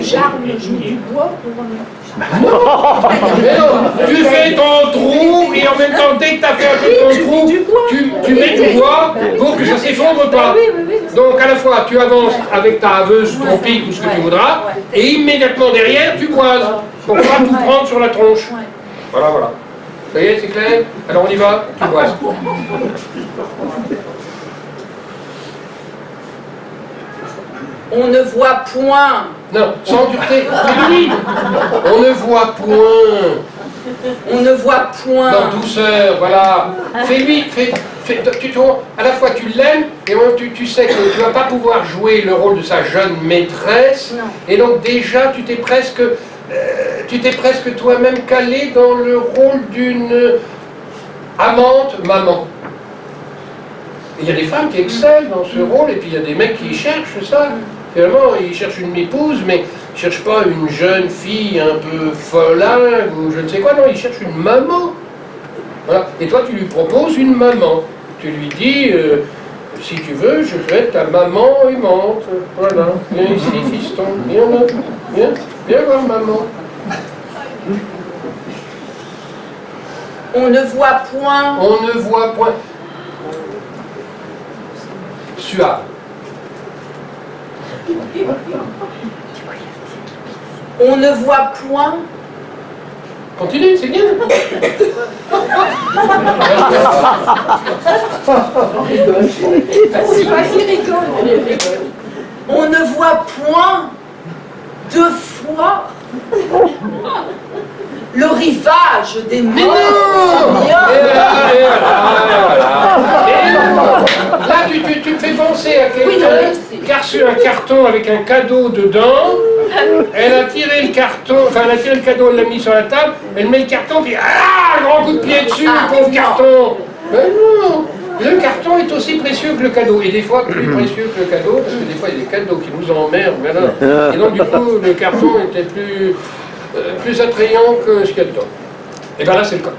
J'arme du bois pour... Non, mais non, tu fais ton trou et en même temps, dès que tu as fait un peu ton trou, tu mets du bois pour que ça ne s'effondre pas. Donc à la fois, tu avances avec ta haveuse, ton pic ou ce que tu voudras, et immédiatement derrière, tu boises pour ne pas tout prendre sur la tronche. Voilà, voilà. Ça y est, c'est clair? Alors on y va, tu vois. On ne voit point. Non, sans dureté. Fais-lui. On ne voit point. On ne voit point. Non, douceur, voilà. Fais-lui, à la fois tu l'aimes, et tu sais que tu ne vas pas pouvoir jouer le rôle de sa jeune maîtresse, Non. et donc déjà tu t'es presque toi-même calé dans le rôle d'une amante maman. Il y a des femmes qui excellent dans ce rôle, et puis il y a des mecs qui cherchent ça. Finalement, ils cherchent une épouse, mais ils ne cherchent pas une jeune fille un peu folingue ou je ne sais quoi, non, ils cherchent une maman. Voilà. Et toi, tu lui proposes une maman. Tu lui dis, si tu veux, je peux être ta maman aimante. Voilà, viens ici, fiston, viens là, viens voir maman. On ne voit point. On ne voit point. Suave. On ne voit point. Continue, c'est bien. On ne voit point deux fois le rivage des morts. Mais non! Et là, tu me fais penser à quelqu'un qui a reçu un carton avec un cadeau dedans. Elle a tiré le carton, enfin elle a tiré le cadeau, elle l'a mis sur la table, elle met le carton, puis un grand coup de pied dessus, le pauvre carton. Mais non! Le carton est aussi précieux que le cadeau, et des fois plus précieux que le cadeau, parce que des fois il y a des cadeaux qui nous emmerdent, voilà. Et donc du coup, le carton était plus attrayant que ce qu'il y a dedans. Et bien là, c'est le cas.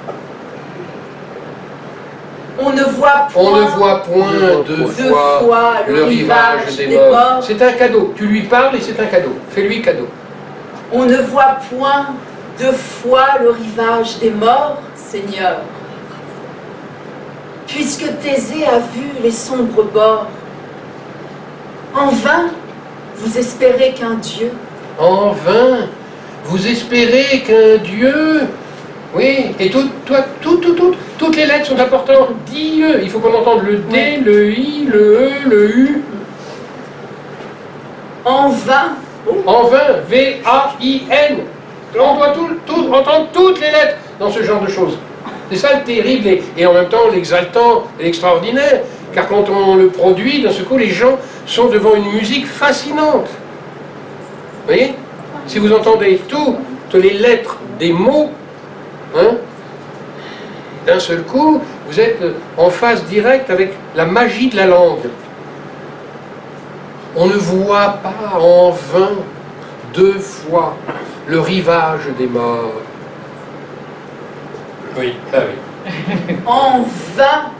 On ne voit point. On ne voit point deux fois le rivage des morts. C'est un cadeau. Tu lui parles et c'est un cadeau. Fais-lui cadeau. On ne voit point deux fois le rivage des morts, Seigneur. Puisque Thésée a vu les sombres bords, en vain, vous espérez qu'un Dieu. En vain, vous espérez qu'un Dieu... Oui, et toutes les lettres sont importantes. Dieu. Il faut qu'on entende le D, le I, le E, le U. En vain. En vain, V-A-I-N. On doit entendre toutes les lettres dans ce genre de choses. C'est ça le terrible et en même temps l'exaltant et l'extraordinaire. Car quand on le produit, d'un seul coup, les gens sont devant une musique fascinante. Vous voyez? Si vous entendez toutes les lettres des mots, hein, d'un seul coup, vous êtes en phase directe avec la magie de la langue. On ne voit pas en vain deux fois le rivage des morts. Oui, ah oui. En vain,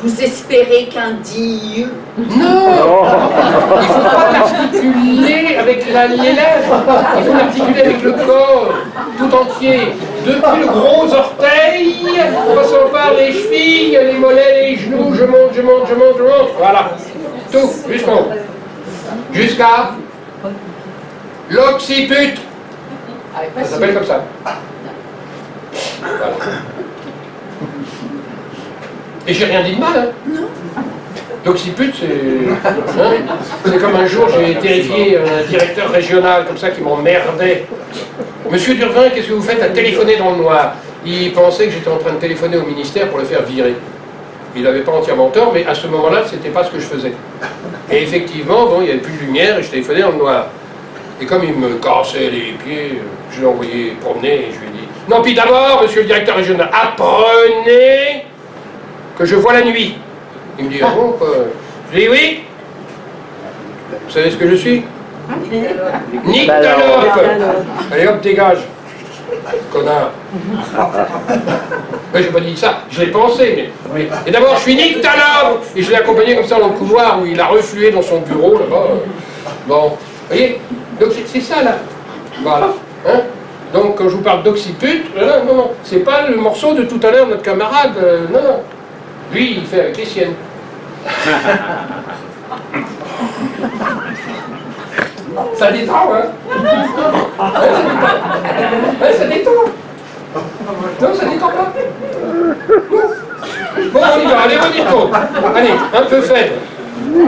vous espérez qu'un Dieu. Non! Il ne faut pas l'articuler avec les lèvres, il faut l'articuler avec le corps, tout entier. Depuis le gros orteil, en passant par les chevilles, les mollets, les genoux, je monte. Voilà. Tout, jusqu'en haut. Jusqu'à l'occiput. Ça s'appelle comme ça. Voilà. Et j'ai rien dit de mal, hein. Non. L'occiput, c'est comme un jour, j'ai terrifié un directeur régional comme ça qui m'emmerdait. Monsieur Durvin, qu'est-ce que vous faites à téléphoner dans le noir? Il pensait que j'étais en train de téléphoner au ministère pour le faire virer. Il n'avait pas entièrement tort, mais à ce moment-là, c'était pas ce que je faisais. Et effectivement, bon, il n'y avait plus de lumière et je téléphonais dans le noir. Et comme il me cassait les pieds, je l'ai envoyé promener et je lui ai dit « Non, puis d'abord, monsieur le directeur régional, apprenez que je vois la nuit. » Il me dit « Ah bon, quoi ?» Je lui dis « Oui. Vous savez ce que je suis? Nyctalope. Allez hop, dégage. Connard. Mais j'ai pas dit ça, je l'ai pensé. Mais... Et d'abord, je suis nyctalope. Et je l'ai accompagné comme ça dans le couloir où il a reflué dans son bureau là-bas. Bon, vous voyez? Donc c'est ça là. Voilà. Hein? Donc quand je vous parle d'occiput, non, c'est pas le morceau de tout à l'heure, notre camarade. Non. Lui, il fait avec les siennes. Ça détend, hein? Ouais, ça détend. Non, ça détend pas. Bon, on y va, allez, redis-toi. Allez, un peu Phèdre.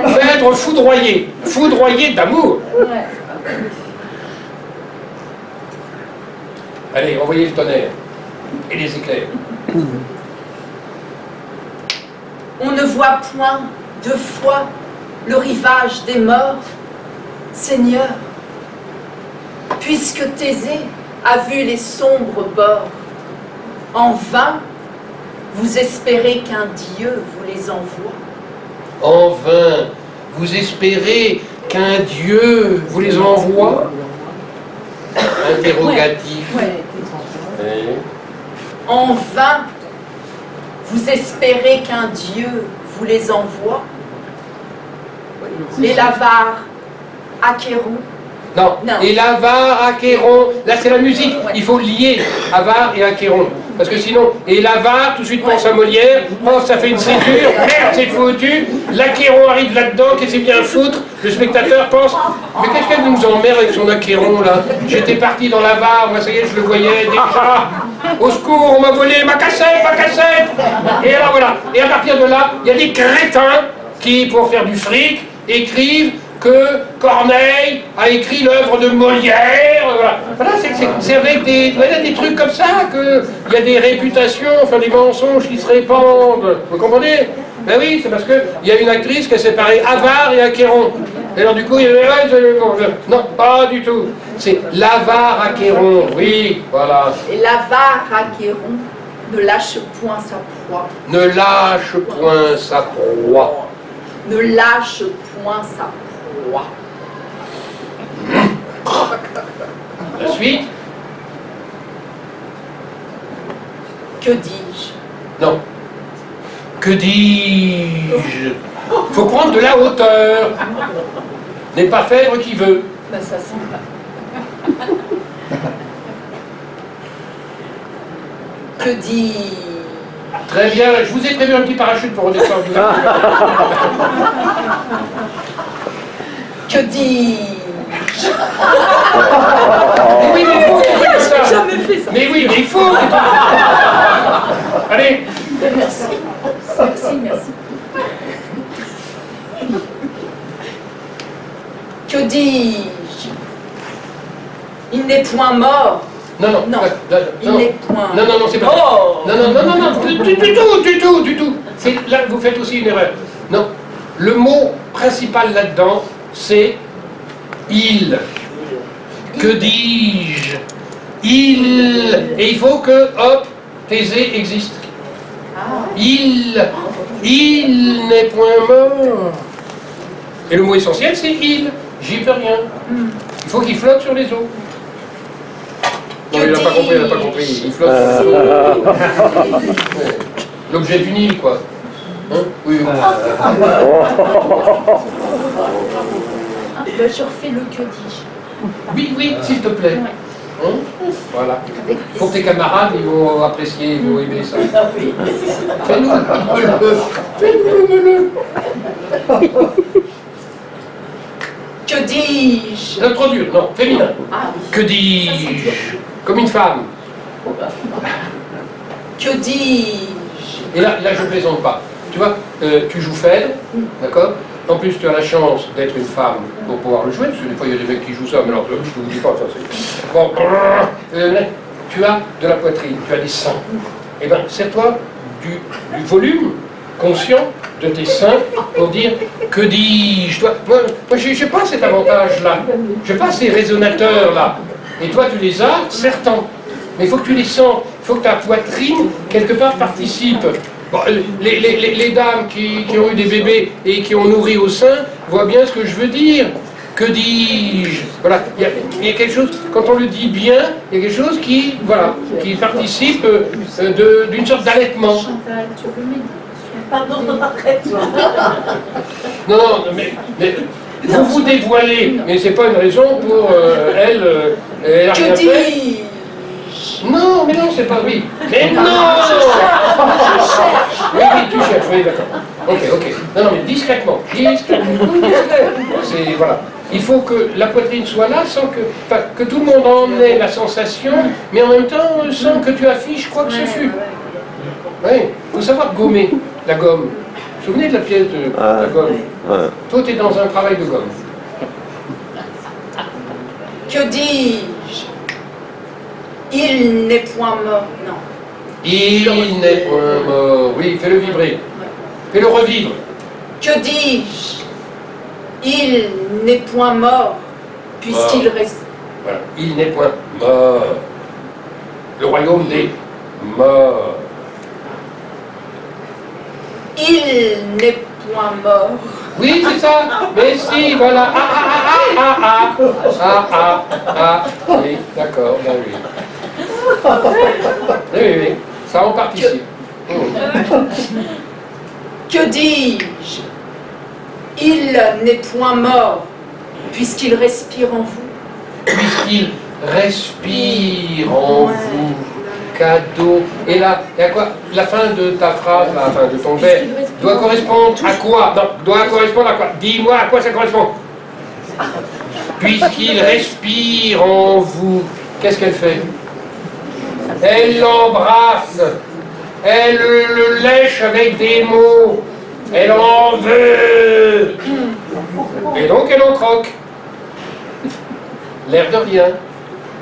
Phèdre foudroyé. Foudroyé d'amour. Allez, envoyez le tonnerre. Et les éclairs. On ne voit point deux fois le rivage des morts. Seigneur, puisque Thésée a vu les sombres bords, en vain vous espérez qu'un Dieu vous les envoie. En vain, vous espérez qu'un Dieu vous les envoie? Interrogatif. Oui. En vain vous espérez qu'un Dieu vous les envoie. Et l'avare Achéron. Non. Non. Et l'avare, Achéron, là c'est la musique, il faut lier avare et Achéron. Parce que sinon, et l'avare, tout de suite pense à Molière, oh ça fait une césure, merde c'est foutu, l'Achéron arrive là-dedans, qu'est-ce que c'est bien foutre, le spectateur pense, mais qu'est-ce qu'elle nous emmerde avec son Achéron là? J'étais parti dans l'avare, moi ça y est, je le voyais déjà, au secours, on m'a volé ma cassette, et alors voilà, et à partir de là, il y a des crétins qui, pour faire du fric, écrivent que Corneille a écrit l'œuvre de Molière, voilà, c'est avec des trucs comme ça qu'il y a des réputations, enfin des mensonges qui se répandent, vous comprenez? Ben oui, c'est parce qu'il y a une actrice qui a séparé Avare et Achéron. Et alors du coup, il y avait... non, pas du tout. C'est l'avare Achéron, oui, voilà. Et l'avare Achéron ne lâche point sa proie. Ne lâche point sa proie. Ne lâche point sa proie. La suite? Que dis-je? Non. Que dis-je? Faut prendre de la hauteur. N'est pas Phèdre qui veut. Ben ça sent pas. Que dis-je? Très bien, je vous ai prévu un petit parachute pour redescendre. Que dis-je? Mais oui, mais il faut faire ça. J'ai jamais fait ça. Mais oui, mais il faut. Allez. Merci. Merci. Que dis-je? Il n'est point mort. Non. Il n'est point. Non, c'est pas Oh. ça. Non, du tout. Là, vous faites aussi une erreur. Non. Le mot principal là-dedans, c'est il. Que dis-je? Il. Et il faut que, hop, Thésée existe. Il n'est point mort. Et le mot essentiel, c'est il. J'y peux rien. Il faut qu'il flotte sur les eaux. Non, il n'a pas compris, il flotte sur les eaux. L'objet du Nil, quoi. Hein? Oui. Je refais le que dis-je. Oui, s'il te plaît. Hein? Voilà. Pour tes camarades, ils vont apprécier, ils vont aimer ça. Fais-nous le. Que dis-je? Non, trop dur, non, féminin. Ah oui. Que dis-je? Comme une femme. Que dis-je? Et là, je ne plaisante pas. Tu vois, tu joues Phèdre, d'accord? En plus, tu as la chance d'être une femme pour pouvoir le jouer, parce que des fois, il y a des mecs qui jouent ça, mais alors, je ne vous dis pas, ça c'est... Bon, tu as de la poitrine, tu as des seins. Eh bien, sers-toi du volume conscient de tes seins pour dire que dis-je. Moi je n'ai pas cet avantage-là. Je n'ai pas ces résonateurs-là. Et toi, tu les as, certains. Mais il faut que tu les sens. Il faut que ta poitrine, quelque part, participe. Bon, les dames qui ont eu des bébés et qui ont nourri au sein voient bien ce que je veux dire. Que dis-je? Voilà, il y a quelque chose, quand on le dit bien, il y a quelque chose qui, voilà, qui participe d'une sorte d'allaitement. Chantal, tu peux m'aider? Pardon, arrête-toi. Non, mais vous vous dévoilez, mais c'est pas une raison pour elle a rien Que fait. dis-je? Non, mais non, c'est pas oui. Mais non! Je cherche. Oui, tu cherches, oui, d'accord. ok. Non, mais discrètement. C'est, voilà. Il faut que la poitrine soit là sans que... Enfin, que tout le monde en ait la sensation, mais en même temps sans que tu affiches quoi que ce fût. Oui, il faut savoir gommer la gomme. Vous vous souvenez de la pièce de la gomme? Toi, tu es dans un travail de gomme. Que dis-je? Il n'est point mort, non. Il n'est point mort. Oui, fais-le vibrer. Fais-le revivre. Que dis-je? Il n'est point mort, puisqu'il reste... Voilà. Il n'est point mort. Le royaume des morts. Il n'est point mort. Oui, c'est ça. Mais si, voilà. Oui, d'accord, ben oui. Oui. Ça en participe. Que dis-je? Il n'est point mort, puisqu'il respire en vous. Puisqu'il respire en vous. Cadeau. Et là, il y a quoi? La fin de ta phrase, la fin de ton vers, doit correspondre à quoi? Non, doit correspondre à quoi? Dis-moi à quoi ça correspond. Puisqu'il respire en vous, qu'est-ce qu'elle fait? Elle l'embrasse. Elle le lèche avec des mots. Elle en veut. Et donc elle en croque. L'air de rien.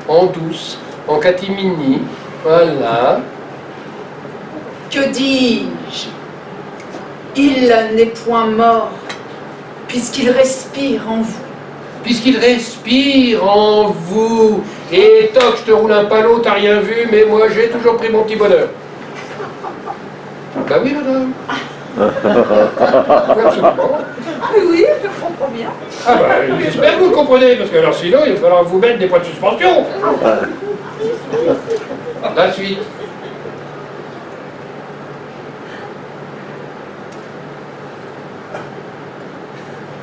En douce. En catimini. Voilà. Que dis-je? Il n'est point mort, puisqu'il respire en vous. Puisqu'il respire en vous. Et toc, je te roule un palot, t'as rien vu, mais moi j'ai toujours pris mon petit bonheur. Bah oui, madame. Oui, absolument. Oui, je comprends bien. Ah bah, j'espère que vous le comprenez, parce que alors sinon, il va falloir vous mettre des points de suspension. La suite.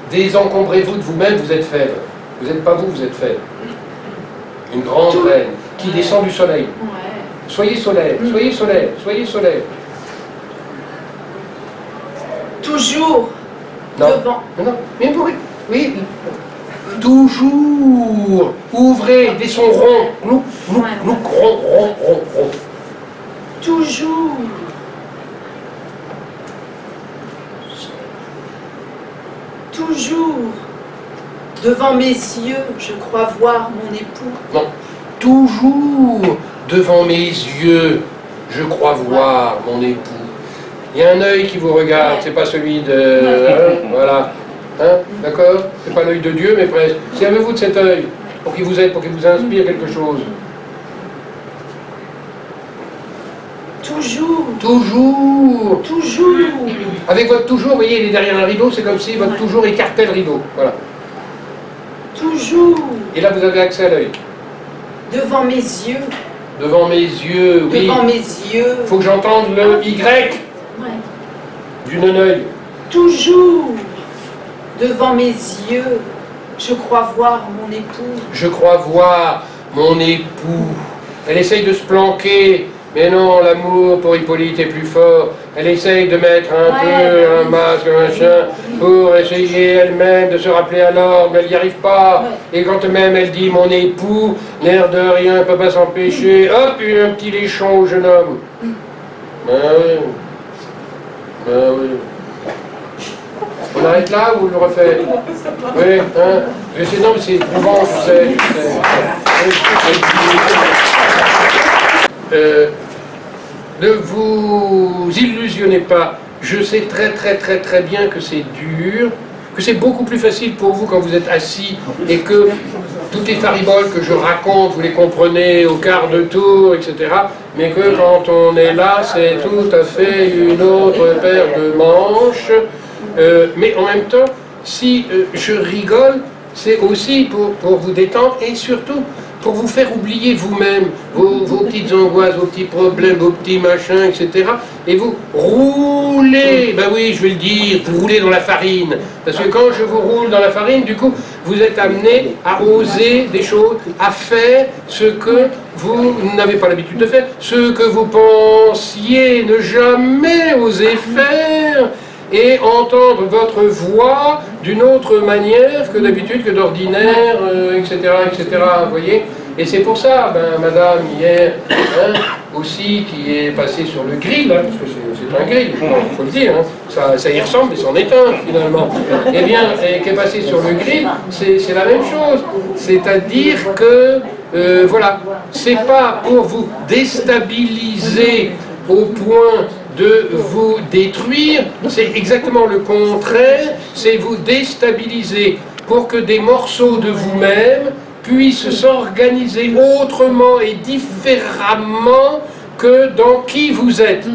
Désencombrez-vous de vous-même, vous êtes faible. Vous n'êtes pas vous, vous êtes faible. Une grande reine qui descend du soleil. Soyez solaire, soyez solaire, soyez solaire. Toujours Non. devant. Non, mais pourquoi? Oui. Toujours. Ouvrez des sons ronds. Nous, rond. Toujours. Toujours. Devant mes yeux, je crois voir mon époux. Non. Toujours devant mes yeux, je crois voir mon époux. Il y a un œil qui vous regarde, c'est pas celui de... hein, voilà. Hein, d'accord? C'est pas l'œil de Dieu, mais presque. Servez-vous de cet œil pour qu'il vous aide, pour qu'il vous inspire quelque chose. Toujours. Toujours. Toujours. Avec votre toujours, vous voyez, il est derrière un rideau, c'est comme si votre toujours écartait le rideau. Voilà. Toujours. Et là, vous avez accès à l'œil. Devant mes yeux. Devant mes yeux, oui. Devant mes yeux. Faut que j'entende le Y du non-œil. Toujours. Devant mes yeux, je crois voir mon époux. Je crois voir mon époux. Elle essaye de se planquer, mais non, l'amour pour Hippolyte est plus fort. Elle essaye de mettre un peu un masque, un machin, pour essayer elle-même de se rappeler à l'ordre, mais elle n'y arrive pas. Et quand même elle dit mon époux, l'air de rien, ne peut pas s'empêcher, hop, un petit léchon au jeune homme. Ben oui. Ben oui. On arrête là ou on le refait? Oui, hein? Non, mais c'est bon, je sais. Ne vous illusionnez pas. Je sais très bien que c'est dur, que c'est beaucoup plus facile pour vous quand vous êtes assis et que toutes les fariboles que je raconte, vous les comprenez au quart de tour, etc. Mais que quand on est là, c'est tout à fait une autre paire de manches. Mais en même temps, si je rigole, c'est aussi pour vous détendre et surtout pour vous faire oublier vous-même vos petites angoisses, vos petits problèmes, vos petits machins, etc. Et vous roulez, ben oui, je vais le dire, vous roulez dans la farine. Parce que quand je vous roule dans la farine, du coup, vous êtes amené à oser des choses, à faire ce que vous n'avez pas l'habitude de faire, ce que vous pensiez ne jamais oser faire. et entendre votre voix d'une autre manière que d'habitude, que d'ordinaire, etc., etc., vous voyez. Et c'est pour ça, madame, hier, hein, aussi, qui est passée sur le grill, hein, parce que c'est un grill, il faut le dire, hein, ça y ressemble, mais c'en est un, finalement. Eh bien, qui est passée sur le grill, c'est la même chose. C'est-à-dire que, voilà, c'est pas pour vous déstabiliser au point de vous détruire, c'est exactement le contraire, c'est vous déstabiliser pour que des morceaux de vous-même puissent s'organiser autrement et différemment que dans qui vous êtes.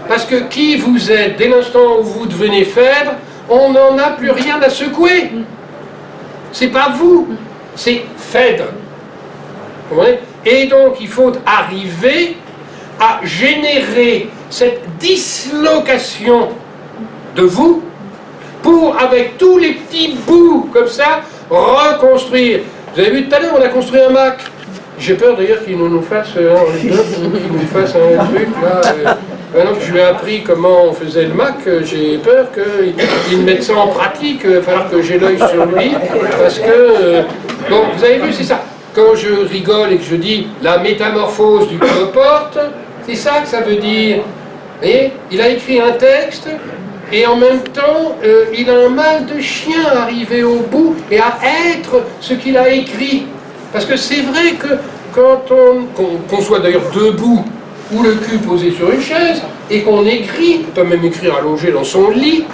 Parce que qui vous êtes, dès l'instant où vous devenez faible, on n'en a plus rien à secouer. C'est pas vous, c'est Phèdre. Et donc il faut arriver à générer cette dislocation de vous pour, avec tous les petits bouts comme ça, reconstruire. Vous avez vu tout à l'heure, on a construit un Mac. J'ai peur d'ailleurs qu'il nous fasse qu'il nous fasse un truc là. Maintenant que je lui ai appris comment on faisait le Mac, j'ai peur qu'il mette ça en pratique. Il va falloir que j'ai l'œil sur lui. Parce que, bon, vous avez vu, c'est ça. Quand je rigole et que je dis la métamorphose du cloporte, c'est ça que ça veut dire. Et il a écrit un texte. Et en même temps, il a un mal de chien à arriver au bout et à être ce qu'il a écrit. Parce que c'est vrai que quand qu'on soit d'ailleurs debout ou le cul posé sur une chaise et qu'on écrit, on peut même écrire allongé dans son lit,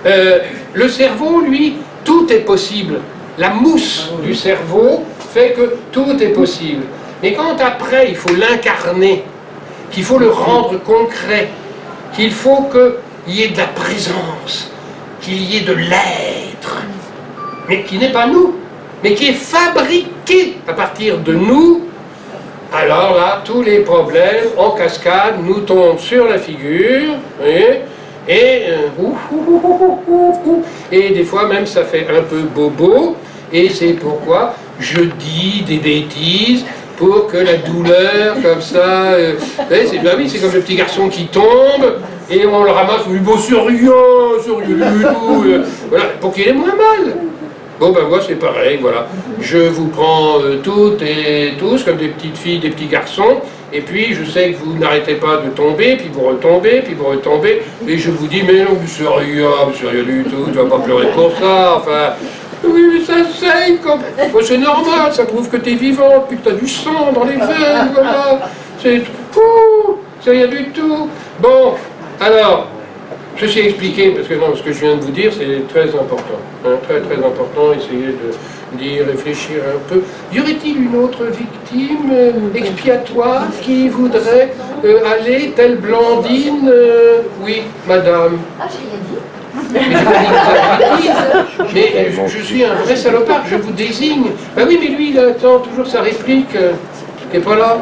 le cerveau, lui, tout est possible. La mousse du cerveau fait que tout est possible. Mais quand après, il faut l'incarner, qu'il faut le rendre concret, qu'il faut qu'il y ait de la présence, qu'il y ait de l'être, mais qui n'est pas nous, mais qui est fabriqué à partir de nous, alors là, tous les problèmes en cascade nous tombent sur la figure, et des fois même ça fait un peu bobo, et c'est pourquoi je dis des bêtises, pour que la douleur, comme ça, oui, c'est comme le petit garçon qui tombe, et on le ramasse, on lui dit, bon, c'est rien du tout, voilà, pour qu'il ait moins mal. Bon, ben moi c'est pareil, voilà. Je vous prends toutes et tous, comme des petites filles, des petits garçons, et puis je sais que vous n'arrêtez pas de tomber, puis vous retombez, et je vous dis, mais non, c'est rien du tout, tu vas pas pleurer pour ça, enfin... Oui, mais ça saigne comme... Bon, c'est normal, ça prouve que tu es vivant, puis que tu as du sang dans les veines, voilà. C'est rien du tout. Bon, alors, ceci expliqué, parce que non, ce que je viens de vous dire, c'est très important. Hein, très très important, essayez d'y réfléchir un peu. Y aurait-il une autre victime expiatoire qui voudrait aller, telle Blandine Oui, madame. Ah, j'ai rien dit. Mais je suis un vrai salopard, je vous désigne. Ben oui, mais lui, il attend toujours sa réplique, qui n'est pas là.